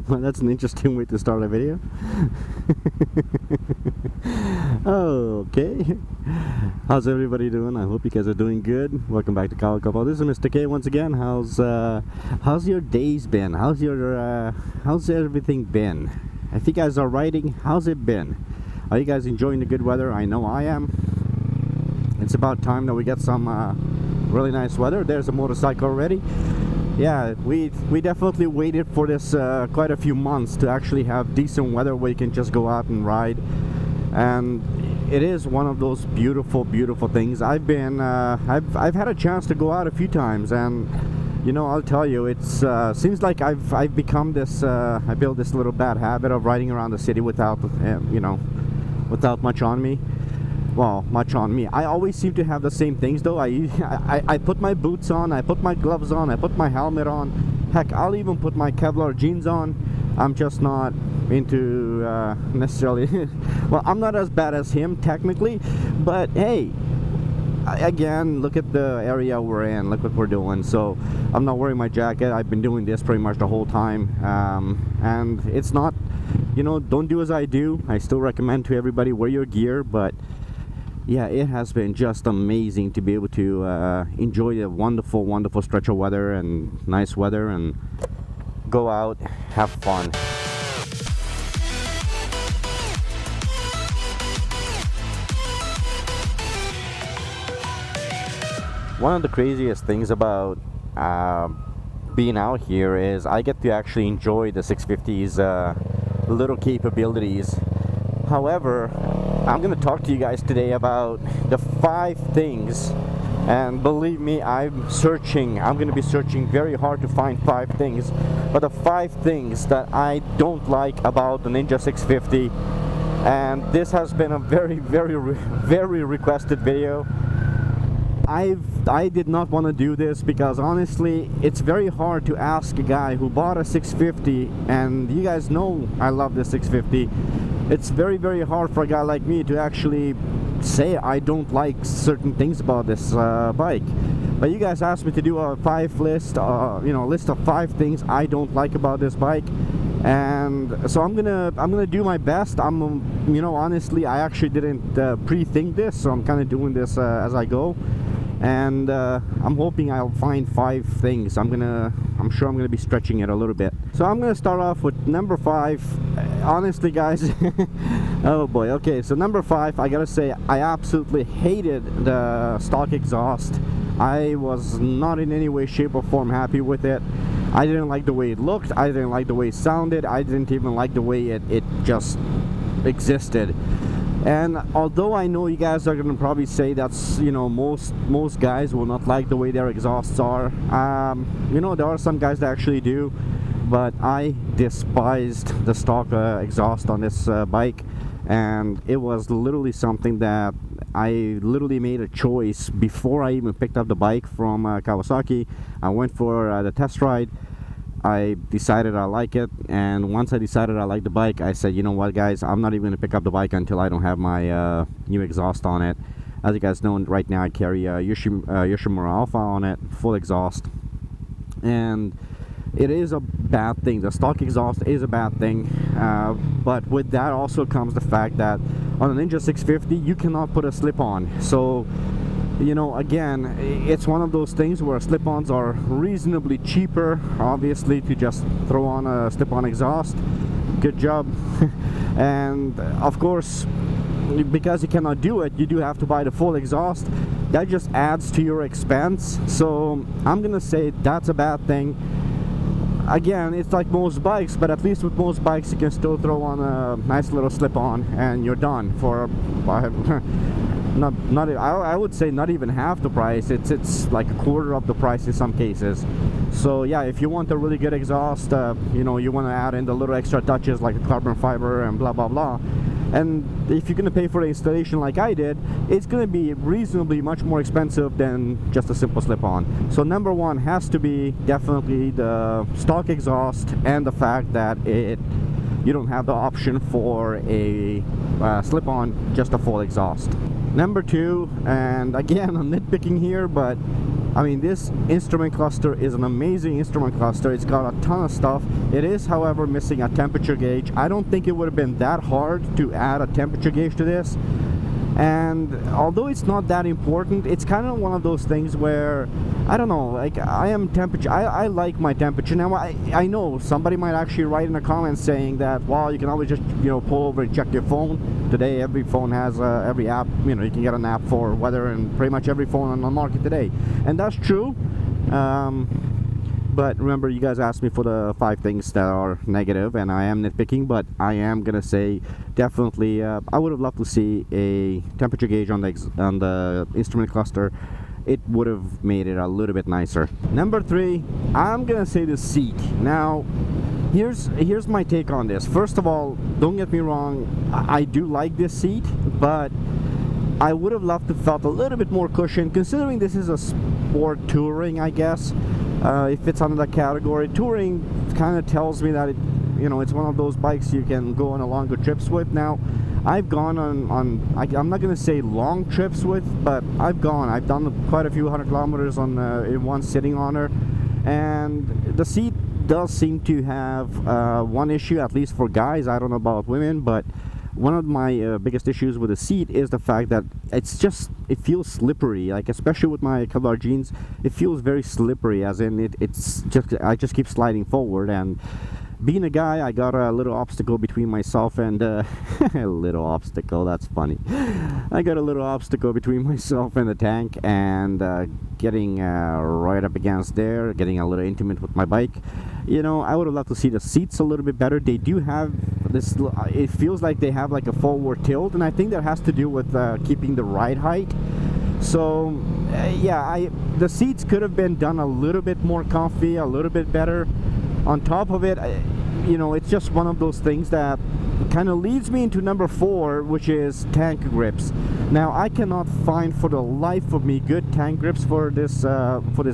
Well, that's an interesting way to start a video. Okay, how's everybody doing? I hope you guys are doing good. Welcome back to KawaKouple. This is Mr. K once again. How's your days been? How's everything been? If you guys are riding, how's it been? Are you guys enjoying the good weather? I know I am. It's about time that we get some really nice weather. There's a motorcycle already. Yeah, we definitely waited for this quite a few months to actually have decent weather where you can just go out and ride, and it is one of those beautiful things. I've had a chance to go out a few times, and you know, I'll tell you, it's seems like I've become this I built this little bad habit of riding around the city without you know, without much on me. Well, much on me. I always seem to have the same things though. I put my boots on, I put my gloves on, I put my helmet on. Heck, I'll even put my Kevlar jeans on. I'm just not into necessarily well, I'm not as bad as him technically, but hey, again, look at the area we're in, look what we're doing. So I'm not wearing my jacket. I've been doing this pretty much the whole time, and it's not, you know, don't do as I do. I still recommend to everybody wear your gear, but yeah, it has been just amazing to be able to enjoy the wonderful stretch of weather and nice weather and go out, have fun. One of the craziest things about being out here is I get to actually enjoy the 650's little capabilities. However, I'm going to talk to you guys today about the 5 things, and believe me, I'm going to be searching very hard to find 5 things, but the 5 things that I don't like about the Ninja 650, and this has been a very requested video. I did not want to do this because honestly, it's very hard to ask a guy who bought a 650, and you guys know I love this 650. It's very hard for a guy like me to actually say I don't like certain things about this bike. But you guys asked me to do a 5 list, you know, list of 5 things I don't like about this bike, and so I'm gonna do my best. You know, honestly, I actually didn't pre-think this, so I'm kind of doing this as I go. And I'm hoping I'll find 5 things. I'm sure I'm gonna be stretching it a little bit. So I'm gonna start off with number 5. Honestly, guys, oh boy. Okay, so number 5, I gotta say, I absolutely hated the stock exhaust. I was not in any way, shape, or form happy with it. I didn't like the way it looked. I didn't like the way it sounded. I didn't even like the way it just existed. And although I know you guys are gonna probably say that's, you know, most guys will not like the way their exhausts are, you know, there are some guys that actually do, but I despised the stock exhaust on this bike, and it was literally something that I literally made a choice before I even picked up the bike from Kawasaki. I went for the test ride. I decided I like it, and once I decided I like the bike, I said, you know what, guys, I'm not even going to pick up the bike until I don't have my new exhaust on it. As you guys know, right now I carry Yoshimura Alpha on it, full exhaust, and it is a bad thing. The stock exhaust is a bad thing, but with that also comes the fact that on the Ninja 650 you cannot put a slip-on. So, you know, again, it's one of those things where slip-ons are reasonably cheaper, obviously, to just throw on a slip-on exhaust. Good job. And of course, because you cannot do it, you do have to buy the full exhaust. That just adds to your expense. So I'm gonna say that's a bad thing. Again, it's like most bikes, but at least with most bikes you can still throw on a nice little slip-on and you're done for I would say not even half the price. It's like a quarter of the price in some cases. So yeah, if you want a really good exhaust, you know, you want to add in the little extra touches like a carbon fiber and blah blah blah, and if you're gonna pay for the installation like I did, it's gonna be reasonably much more expensive than just a simple slip-on. So number 1 has to be definitely the stock exhaust and the fact that you don't have the option for a slip-on, just a full exhaust. Number 2, and again, I'm nitpicking here, but I mean, this instrument cluster is an amazing instrument cluster. It's got a ton of stuff. It is, however, missing a temperature gauge. I don't think it would have been that hard to add a temperature gauge to this. And although it's not that important, it's kind of one of those things where, I don't know, like, I like my temperature. Now, I know somebody might actually write in the comments saying that, well, you can always just, you know, pull over and check your phone. Today, every phone has, every app, you know, you can get an app for weather, and pretty much every phone on the market today. And that's true. But remember, you guys asked me for the 5 things that are negative, and I am nitpicking, but I am gonna say definitely I would have loved to see a temperature gauge on the instrument cluster. It would have made it a little bit nicer. Number 3, I'm gonna say the seat. Now, here's my take on this. First of all, don't get me wrong, I do like this seat, but I would have loved to felt a little bit more cushion, considering this is a sport touring, I guess. If it's under that category, touring kind of tells me that it, you know, it's one of those bikes you can go on a longer trips with. Now, I've gone on I'm not gonna say long trips with, but I've done quite a few 100 kilometers on in one sitting on her, and the seat does seem to have one issue, at least for guys. I don't know about women, but one of my biggest issues with the seat is the fact that it feels slippery, like especially with my Kevlar jeans, it feels very slippery, as in I just keep sliding forward. And being a guy, I got a little obstacle between myself and a little obstacle, that's funny. I got a little obstacle between myself and the tank, and getting right up against there, getting a little intimate with my bike. You know, I would have loved to see the seats a little bit better. They do have this, it feels like they have like a forward tilt, and I think that has to do with keeping the ride height. So yeah, the seats could have been done a little bit more comfy, a little bit better. On top of it, you know, it's just one of those things that kind of leads me into number 4, which is tank grips. Now, I cannot find for the life of me good tank grips for this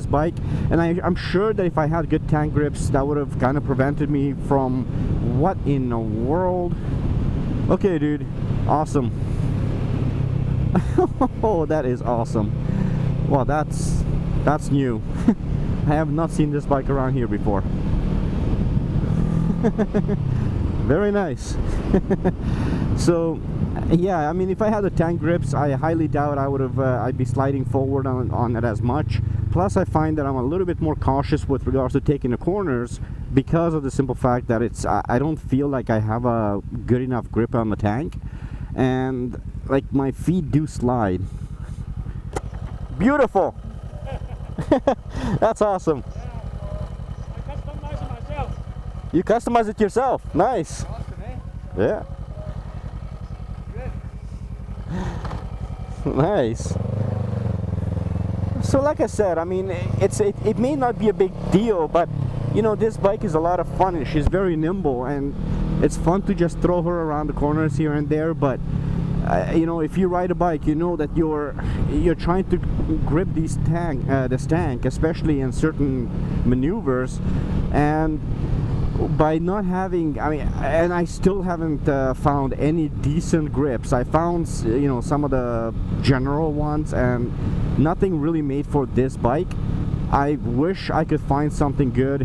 bike, and I'm sure that if I had good tank grips, that would have kind of prevented me from, what in the world? Okay, dude, awesome. Oh, that is awesome. Well, that's new. I have not seen this bike around here before. Very nice. So yeah, I mean, if I had the tank grips, I highly doubt I would have I'd be sliding forward on it as much. Plus, I find that I'm a little bit more cautious with regards to taking the corners, because of the simple fact that I don't feel like I have a good enough grip on the tank, and like my feet do slide. Beautiful. That's awesome. You customize it yourself. Nice. Awesome, eh? Yeah. Good. Nice. So like I said, I mean, it may not be a big deal, but you know, this bike is a lot of fun, and she's very nimble, and it's fun to just throw her around the corners here and there. But you know, if you ride a bike, you know that you're trying to grip this tank, especially in certain maneuvers, and by not having, I mean, and I still haven't found any decent grips. I found, you know, some of the general ones, and nothing really made for this bike. I wish I could find something good,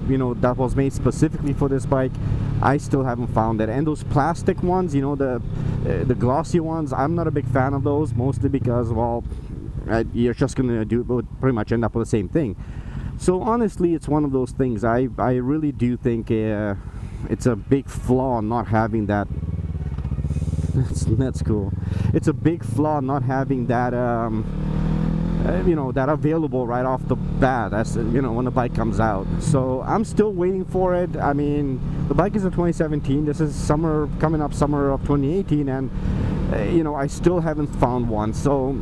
you know, that was made specifically for this bike. I still haven't found it. And those plastic ones, you know, the glossy ones, I'm not a big fan of those, mostly because, well, you're just gonna pretty much end up with the same thing. So honestly, it's one of those things. I really do think it's a big flaw not having that. That's cool. It's a big flaw not having that, you know, that available right off the bat, as you know, when the bike comes out. So I'm still waiting for it. I mean, the bike is a 2017. This is coming up summer of 2018, and you know, I still haven't found one. So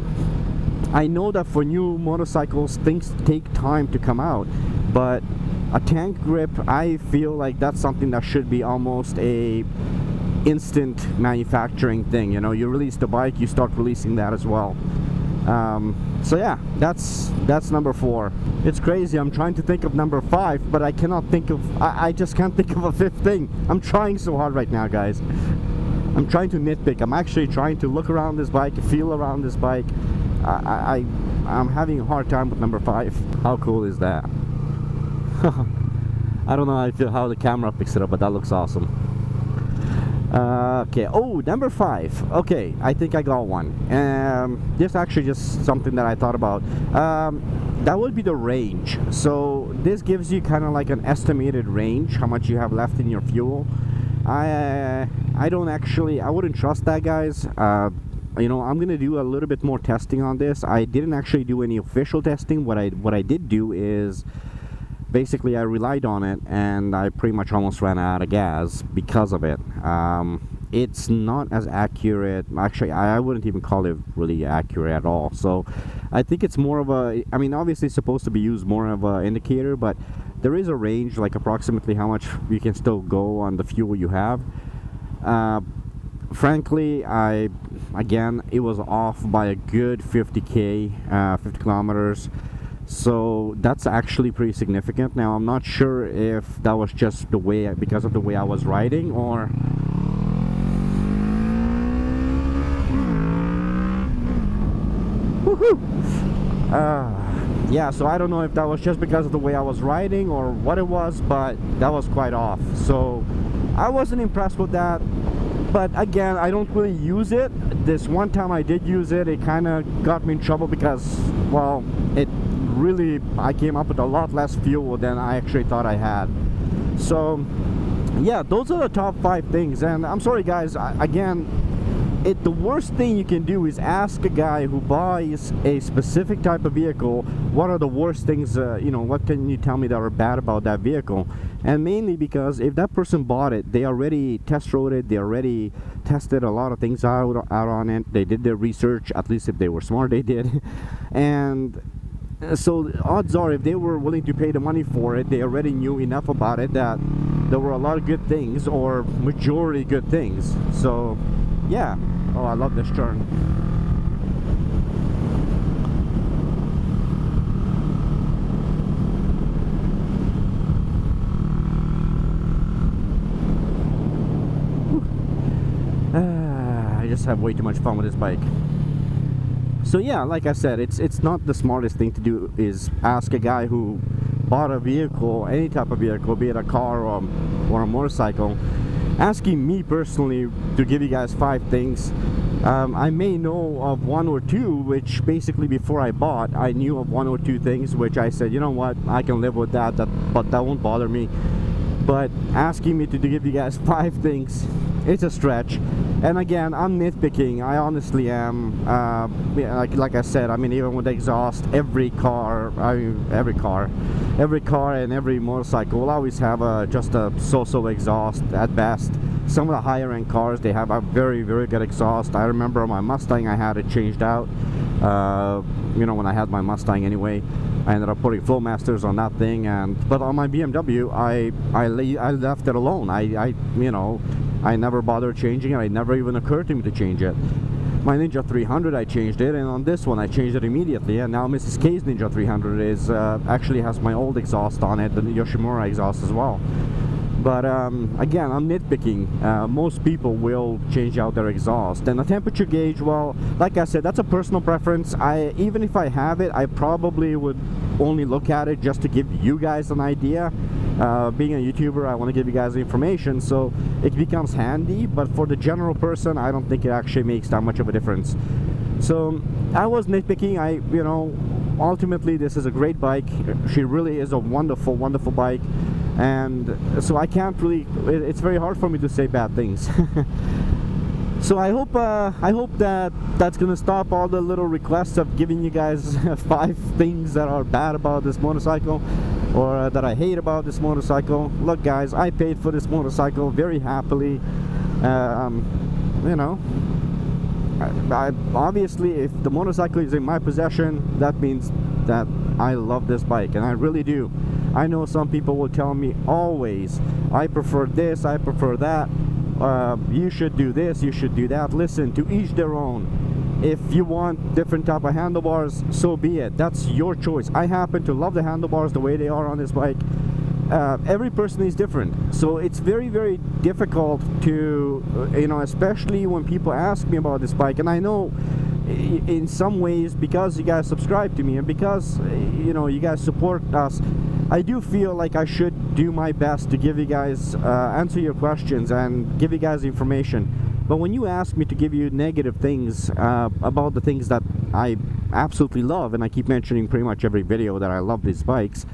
I know that for new motorcycles, things take time to come out, but a tank grip, I feel like that's something that should be almost a instant manufacturing thing. You know, you release the bike, you start releasing that as well. So yeah, that's number 4. It's crazy. I'm trying to think of number 5, but I cannot think of. I just can't think of a 5th thing. I'm trying so hard right now, guys. I'm trying to nitpick. I'm actually trying to look around this bike, feel around this bike. I'm having a hard time with number 5. How cool is that? I don't know how the camera picks it up, but that looks awesome. Okay, oh, number 5. Okay, I think I got one. This actually just something that I thought about. That would be the range. So this gives you kind of like an estimated range, how much you have left in your fuel. I wouldn't trust that, guys. You know, I'm gonna do a little bit more testing on this. I didn't actually do any official testing. What I did do is basically I relied on it, and I pretty much almost ran out of gas because of it. It's not as accurate. Actually, I wouldn't even call it really accurate at all. So I think it's more of a, I mean, obviously it's supposed to be used more of an indicator, but there is a range, like approximately how much you can still go on the fuel you have. Frankly, again, it was off by a good 50k, 50 kilometers. So that's actually pretty significant. Now I'm not sure if that was just the way, because of the way I was riding, or yeah, so I don't know if that was just because of the way I was riding or what it was, but that was quite off. So I wasn't impressed with that. But again, I don't really use it. This one time I did use it, it kind of got me in trouble because, well, I came up with a lot less fuel than I actually thought I had. So yeah, those are the top 5 things. And I'm sorry guys, the worst thing you can do is ask a guy who buys a specific type of vehicle, what are the worst things, you know, what can you tell me that are bad about that vehicle? And mainly because if that person bought it, they already test rode it, they already tested a lot of things out on it, they did their research, at least if they were smart, they did. And so odds are, if they were willing to pay the money for it, they already knew enough about it that there were a lot of good things, or majority good things. So yeah. Oh, I love this turn. I just have way too much fun with this bike. So yeah, like I said, it's not the smartest thing to do is ask a guy who bought a vehicle, any type of vehicle, be it a car or a motorcycle, asking me personally to give you guys 5 things. I may know of 1 or 2, which basically before I bought, I knew of 1 or 2 things, which I said, you know what, I can live with that, but that won't bother me. But asking me to give you guys 5 things, it's a stretch. And again, I'm nitpicking, I honestly am. Yeah, like I said, I mean, even with the exhaust, every car and every motorcycle will always have just a so-so exhaust at best. Some of the higher end cars, they have a very, very good exhaust. I remember on my Mustang, I had it changed out. You know, when I had my Mustang anyway, I ended up putting Flowmasters on that thing. But on my BMW, I left it alone. You know, I never bothered changing it. It never even occurred to me to change it. My Ninja 300, I changed it, and on this one I changed it immediately. And now Mrs. K's Ninja 300 is actually has my old exhaust on it, the Yoshimura exhaust as well. But again, I'm nitpicking. Most people will change out their exhaust. And the temperature gauge, well, like I said, that's a personal preference. Even if I have it, I probably would only look at it just to give you guys an idea. Being a YouTuber, I want to give you guys the information, so it becomes handy. But for the general person, I don't think it actually makes that much of a difference. So I was nitpicking. You know, ultimately this is a great bike. She really is a wonderful, wonderful bike. And so I can't really, it's very hard for me to say bad things. So I hope that that's gonna stop all the little requests of giving you guys 5 things that are bad about this motorcycle, or that I hate about this motorcycle. Look guys, I paid for this motorcycle very happily. You know, obviously if the motorcycle is in my possession, that means that I love this bike, and I really do. I know some people will tell me always, I prefer this, I prefer that, you should do this, you should do that. Listen, to each their own. If you want different type of handlebars, so be it. That's your choice. I happen to love the handlebars the way they are on this bike. Every person is different, so it's very, very difficult to, you know, especially when people ask me about this bike. And I know in some ways, because you guys subscribe to me and because you guys support us, I do feel like I should do my best to give you guys answer your questions and give you guys information. But when you ask me to give you negative things about the things that I absolutely love, and I keep mentioning pretty much every video that I love these bikes,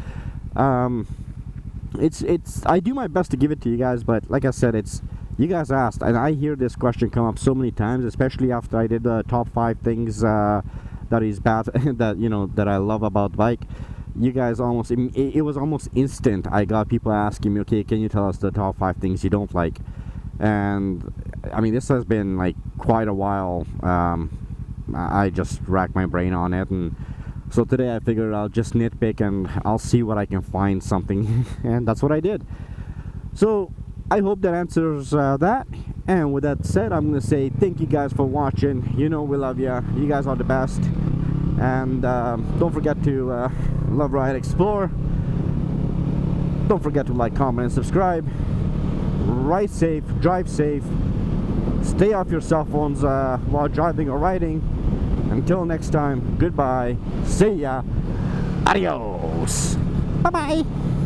it's I do my best to give it to you guys, but like I said, it's you guys asked, and I hear this question come up so many times, especially after I did the top 5 things that is bad that I love about bike. You guys almost it was almost instant. I got people asking me, okay, can you tell us the top 5 things you don't like? And I mean, this has been like quite a while. I just racked my brain on it, and so today I figured I'll just nitpick and I'll see what I can find something and that's what I did. So I hope that answers that. And with that said, I'm gonna say thank you guys for watching. We love you. You guys are the best. And don't forget to love, ride, explore. Don't forget to like, comment, and subscribe. Ride safe, drive safe, stay off your cell phones while driving or riding. Until next time, goodbye, see ya, adios, bye bye.